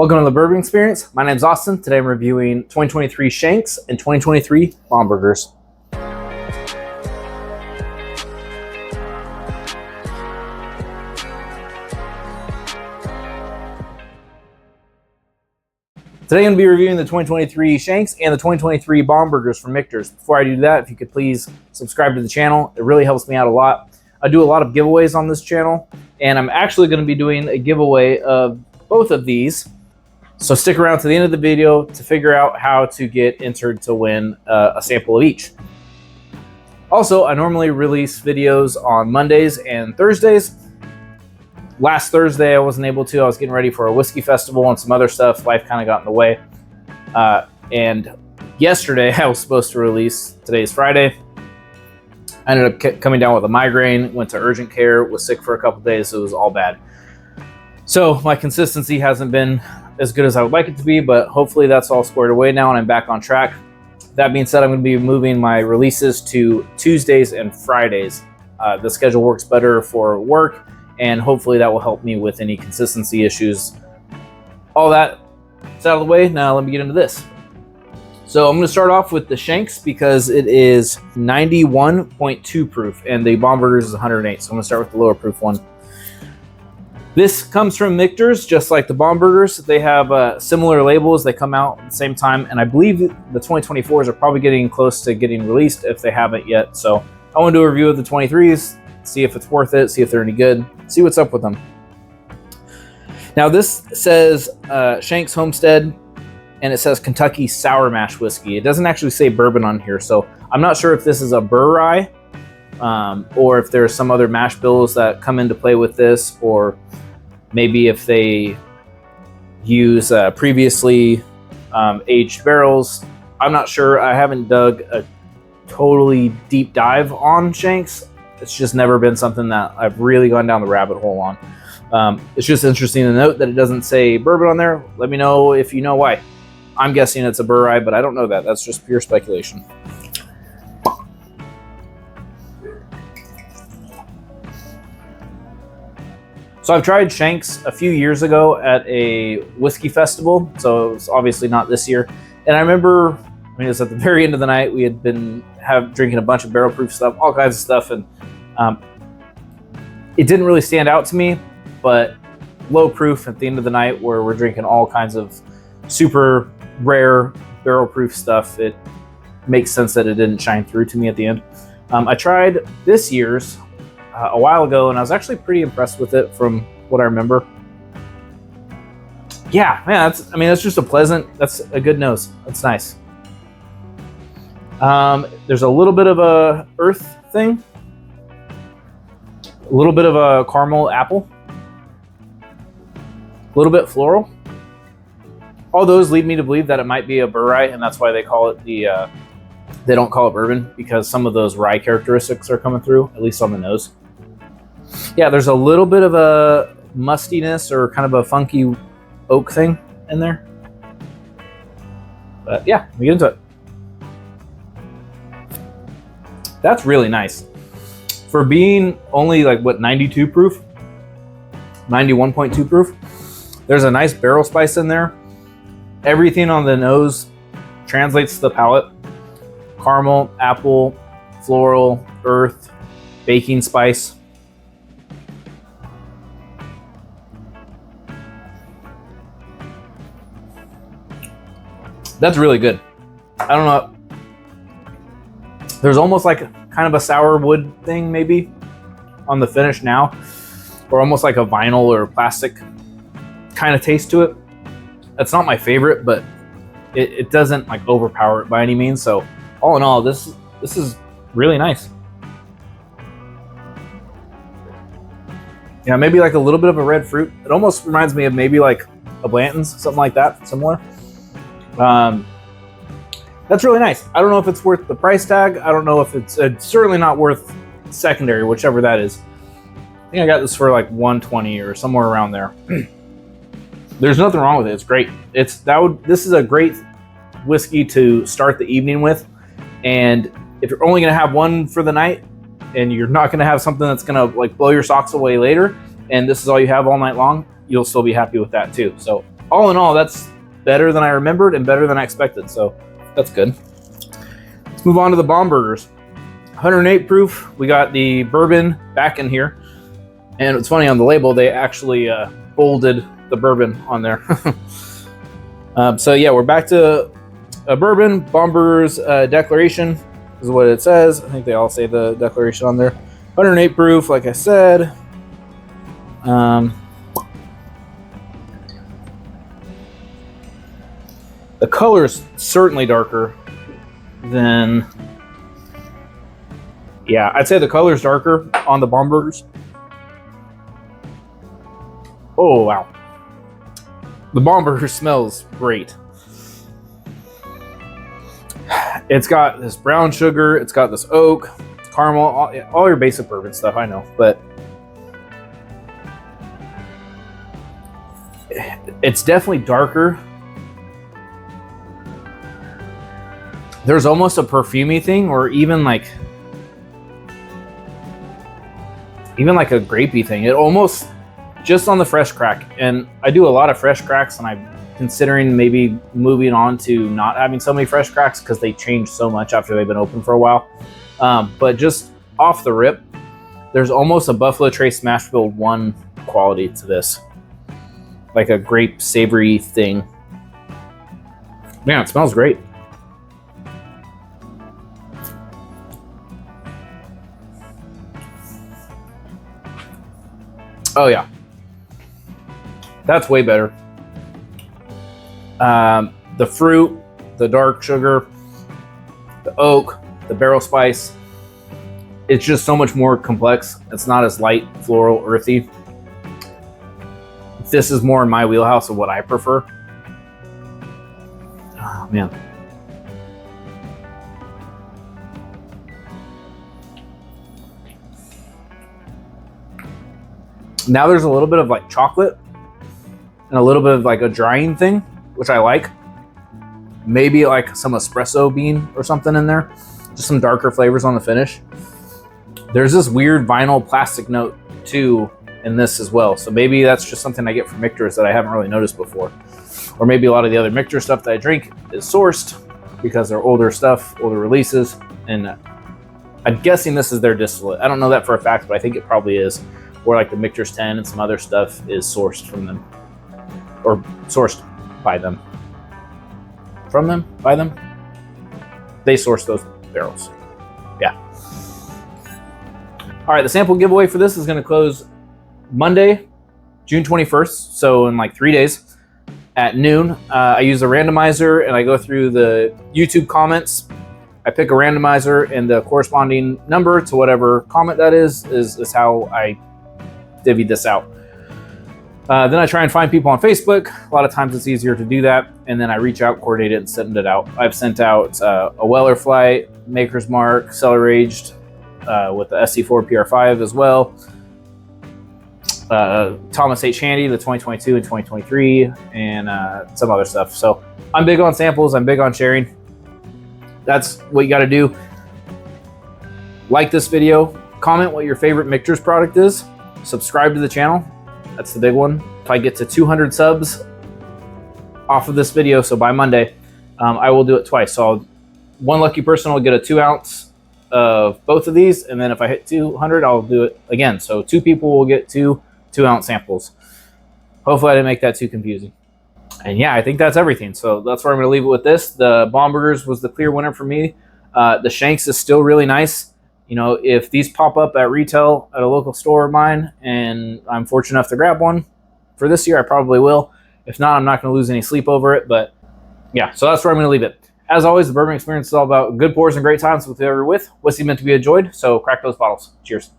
Welcome to the Bourbon Experience. My name is Austin. Today I'm reviewing 2023 Shenks and 2023 Bombergers. Today I'm going to be reviewing the 2023 Shenks and the 2023 Bombergers from Michter's. Before I do that, if you could please subscribe to the channel. It really helps me out a lot. I do a lot of giveaways on this channel, and I'm actually going to be doing a giveaway of both of these. So stick around to the end of the video to figure out how to get entered to win a sample of each. Also, I normally release videos on Mondays and Thursdays. Last Thursday I wasn't able to. I was getting ready for a whiskey festival and some other stuff. Life kind of got in the way. And yesterday I was supposed to release. Today's Friday. I ended up coming down with a migraine, went to urgent care, was sick for a couple days, so it was all bad. So my consistency hasn't been as good as I would like it to be, but hopefully that's all squared away now and I'm back on track. That being said, I'm going to be moving my releases to Tuesdays and Fridays. The schedule works better for work, and hopefully that will help me with any consistency issues. All that's out of the way. Now let me get into this. So I'm going to start off with the Shenks because it is 91.2 proof and the Bombergers is 108. So I'm going to start with the lower proof one. This comes from Michter's, just like the Bombergers. They have similar labels. They come out at the same time, and I believe the 2024s are probably getting close to getting released if they haven't yet. So I want to do a review of the 23s, see if it's worth it, see if they're any good, see what's up with them. Now this says Shenk's Homestead, and it says Kentucky Sour Mash Whiskey. It doesn't actually say bourbon on here, so I'm not sure if this is a burr rye or if there's some other mash bills that come into play with this, or maybe if they use previously aged barrels. I'm not sure. I haven't dug a totally deep dive on Shenks. It's just never been something that I've really gone down the rabbit hole on. It's just interesting to note that it doesn't say bourbon on there. Let me know if you know why. I'm guessing it's a burr rye, but I don't know that. That's just pure speculation. So I've tried Shenks a few years ago at a whiskey festival, so it was obviously not this year. And I remember, it was at the very end of the night, we had been drinking a bunch of barrel proof stuff, all kinds of stuff, and it didn't really stand out to me, but low proof at the end of the night where we're drinking all kinds of super rare barrel proof stuff, it makes sense that it didn't shine through to me at the end. I tried this year's a while ago, and I was actually pretty impressed with it from what I remember. Yeah, man, that's just that's a good nose. That's nice. There's a little bit of a earth thing, a little bit of a caramel apple, a little bit floral. All those lead me to believe that it might be a burr rye, and that's why they call it they don't call it bourbon, because some of those rye characteristics are coming through, at least on the nose. Yeah, there's a little bit of a mustiness or kind of a funky oak thing in there. But yeah, let me get into it. That's really nice. For being only like, what, 92 proof? 91.2 proof? There's a nice barrel spice in there. Everything on the nose translates to the palate. Caramel, apple, floral, earth, baking spice. That's really good. I don't know. There's almost like kind of a sour wood thing maybe on the finish now, or almost like a vinyl or plastic kind of taste to it. That's not my favorite, but it doesn't like overpower it by any means. So all in all, this is really nice. Yeah, maybe like a little bit of a red fruit. It almost reminds me of maybe like a Blanton's, something like that, similar. That's really nice. I don't know if it's worth the price tag. I don't know if it's certainly not worth secondary, whichever that is. I think I got this for like $120 or somewhere around there. There's nothing wrong with it. It's great. This is a great whiskey to start the evening with. And if you're only going to have one for the night and you're not going to have something that's going to like blow your socks away later, and this is all you have all night long, you'll still be happy with that too. So all in all, that's better than I remembered and better than I expected. So that's good. Let's move on to the Bombergers. 108 proof. We got the bourbon back in here. And it's funny, on the label, they actually bolded the bourbon on there. So yeah, we're back to a bourbon. Bomberger's declaration is what it says. I think they all say the declaration on there. 108 proof, like I said. The color is certainly darker than... Yeah, I'd say the color is darker on the Bombergers. Oh, wow. The Bomberger smells great. It's got this brown sugar. It's got this oak, caramel, all your basic bourbon stuff, I know. But it's definitely darker. There's almost a perfumey thing, or even like a grapey thing. It almost... just on the fresh crack, and I do a lot of fresh cracks, and I'm considering maybe moving on to not having so many fresh cracks because they change so much after they've been open for a while. But just off the rip, there's almost a Buffalo Trace Smash Bill 1 quality to this, like a grape savory thing. Man, it smells great. Oh yeah. That's way better. The fruit, the dark sugar, the oak, the barrel spice. It's just so much more complex. It's not as light, floral, earthy. This is more in my wheelhouse of what I prefer. Oh, man. Now there's a little bit of like chocolate and a little bit of like a drying thing, which I like. Maybe like some espresso bean or something in there. Just some darker flavors on the finish. There's this weird vinyl plastic note too in this as well. So maybe that's just something I get from Michter's that I haven't really noticed before. Or maybe a lot of the other Michter stuff that I drink is sourced because they're older stuff, older releases. And I'm guessing this is their distillate. I don't know that for a fact, but I think it probably is. Or like the Michter's 10 and some other stuff is sourced from them. Or sourced by them. From them? By them? They source those barrels. Yeah. All right, the sample giveaway for this is going to close Monday, June 21st. So in like 3 days at noon. I use a randomizer and I go through the YouTube comments. I pick a randomizer and the corresponding number to whatever comment that is how I divvy this out. Then I try and find people on Facebook. A lot of times it's easier to do that. And then I reach out, coordinate it, and send it out. I've sent out a Weller Flight, Maker's Mark, Cellar Aged with the SC4 PR5 as well. Thomas H. Handy, the 2022 and 2023, and some other stuff. So I'm big on samples. I'm big on sharing. That's what you got to do. Like this video. Comment what your favorite Michter's product is. Subscribe to the channel. That's the big one. If I get to 200 subs off of this video, so by Monday, I will do it twice. So one lucky person will get a 2 ounce of both of these, and then if I hit 200, I'll do it again. So 2 people will get 2 2-ounce samples. Hopefully I didn't make that too confusing. And yeah, I think that's everything. So that's where I'm going to leave it with this. The Bombergers was the clear winner for me. The Shenks is still really nice. You know, if these pop up at retail at a local store of mine and I'm fortunate enough to grab one for this year, I probably will. If not, I'm not going to lose any sleep over it. But yeah, so that's where I'm going to leave it. As always, the bourbon experience is all about good pours and great times with whoever you're with. Whiskey meant to be enjoyed, so crack those bottles. Cheers.